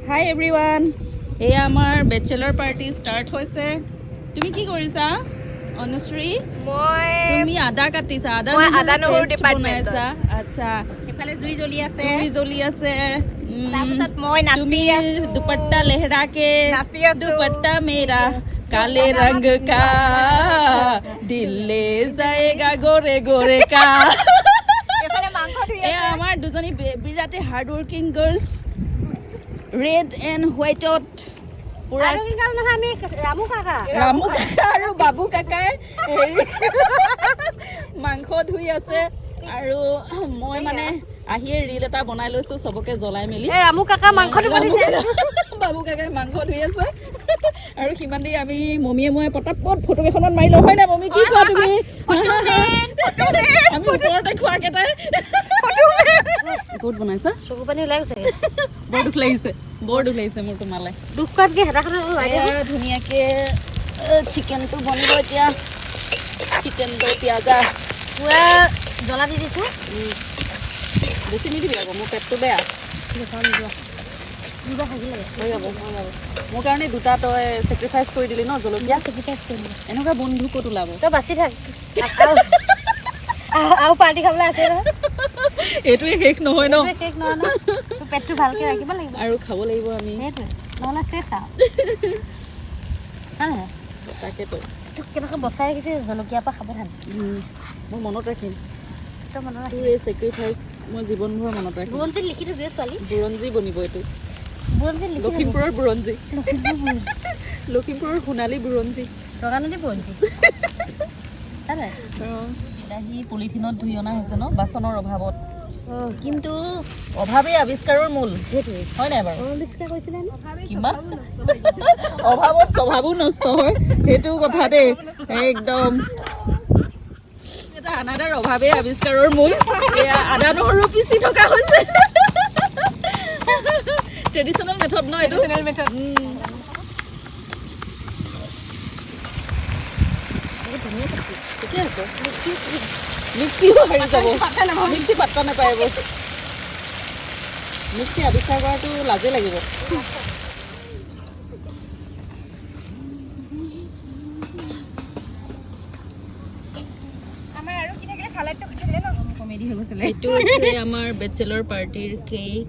হাই everyone, এয়া আমাৰ bachelor party start হৈছে। তুমি কি কৰিছা অনুশ্ৰী? তুমি আদা কাটিছা? আদা নহৰু ডিপাৰ্টমেণ্টৰ। আচ্ছা, এফালে জুই জ্বলি আছে। তাৰপিছত মই নাচি আছো। দুপট্টা লেহৰা কে নাচি আছো। দুপট্টা মেৰা काले रंग का दिल ले जाएगा गोरे गोरे का। আমাৰ দুজনী বিৰাটে hard working girls, red and হোৱাইটত পুৰা। ৰামু কাকা আৰু বাবু কাকাই হেৰি মাংস ধুই আছে, আৰু মই মানে আহিয়ে ৰিল এটা বনাই লৈছো চবকে জ্বলাই মেলি। ৰামু কাকা মাংসটো বনাইছে, বাবু কাকাই মাংস ধুই আছে, আৰু সিমান দেৰি আমি মমিয়ে মই পটাপট ফটো কেইখনত মাৰি লওঁ, হয় নাই মমি? কি কোৱা তুমি? আমি ওপৰতে খোৱা কেইটাই বহুত বনাইছা। চকু পানী ওলাই গৈছে। বৰ দুখ লাগিছে মোৰ তোমালে। দুখ কৰাতকে হেতাখনত ধুনীয়াকে চিকেনটো বনিব এতিয়া। চিকেনটো পিঁয়াজা পুৰা জ্বলা দি দিছো। বেছি নিদিবি আকৌ, মোৰ পেটটো বেয়া। মোৰ কাৰণে দুটা তই চেক্ৰিফাইচ কৰি দিলি ন জলকীয়া। এনেকুৱা বন্ধু ক'ত ওলাব? তই বাচি থাক, আৰু পাৰ্টি খাবলৈ আছে নহয়। এইটোৱে শেষ নহয় ন? শেষ নহয় ন, পেটটো ভালকে ৰাখিব লাগিব আৰু খাব লাগিব আমি। সেইটোৱে, নহ'লে চেচ আৰু। তাকেতো তোক কেনেকৈ বচাই ৰাখিছে জলকীয়াৰ পৰা সাৱধান। মই মনত ৰাখিম তই মনত ৰাখিম। তোৰ এই চেক্ৰিফাইচ মই জীৱনভৰ মনত ৰাখিম। বুৰঞ্জীত লিখি থবি ছোৱালী, বুৰঞ্জী বনিব এইটো। বুৰঞ্জীত লিখি থবি। লখিমপুৰৰ বুৰঞ্জী, লখিমপুৰৰ সোণালী বুৰঞ্জী, ৰঙানদী বুৰঞ্জী। বিলাহী পলিথিনত ধুই অনা হৈছে ন বাচনৰ অভাৱত, কিন্তু অভাৱেই আৱিষ্কাৰৰ মূল। সেইটোৱে হয় নাই বাৰু? কিমান অভাৱত স্বভাৱো নষ্ট হয়, সেইটো কথা দেই একদম। এটা আনাদাৰ অভাৱেই আৱিষ্কাৰৰ মূল। এয়া আদা নহৰু পিচি থকা হৈছে। ট্ৰেডিশ্যনেল মেথড ন এইটো? মেথড। ঠিকে আছে। মিক্সিও হেৰি যাব, মিক্সি পাত্তা নাপায় এইবোৰ। মিক্সি আৱিষ্কাৰ কৰাটো লাজে লাগিব। এইটো হৈছে আমাৰ বেচেলৰ পাৰ্টিৰ কেক।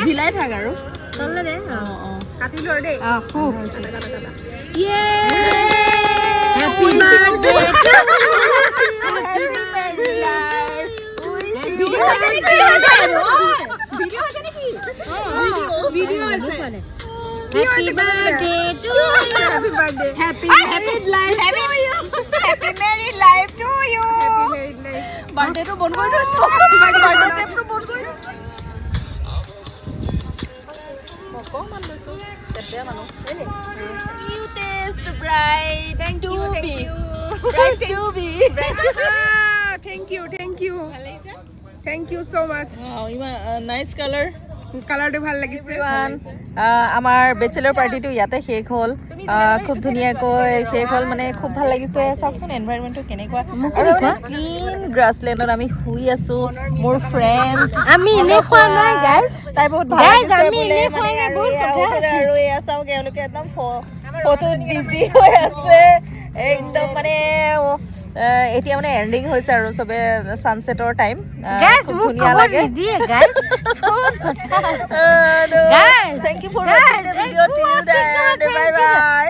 ঢিলাই থাক আৰু কাটিলো আৰু দেই। Happy birthday to you. Happy birthday. Happy married life. Happy married life to you. Happy married life. Birthday to bon koi thaisu. Birthday to bon koi thaisu. Moko man loisu. Tebe manu. Ele. You taste bright. Thank you. Bright to be. Thank you. Thank you so much. Wow, nice color. কালাৰটো ভাল লাগিছে। আমাৰ bachelor পাৰ্টিটো ইয়াতে শেষ হ'ল, খুব ধুনীয়াকৈ শেষ হ'ল, মানে খুব ভাল লাগিছে। চাওকচোন এনভাইৰনমেণ্টটো কেনেকুৱা, আৰু ক্লিন গ্ৰাছলেণ্ডত আমি শুই আছো। মোৰ ফ্ৰেণ্ড আমি এনে খোৱা নাই গাইজ, তাই বহুত ভাল লাগিছে বোলে, আৰু এয়া চাওক এওঁলোকে একদম ফটোত বিজি হৈ আছে একদম। মানে এতিয়া মানে এণ্ডিং হৈছে আৰু চবে ছানছেটৰ টাইম। খুব ধুনীয়া লাগে। Thank you for watching the video till the end. Bye bye.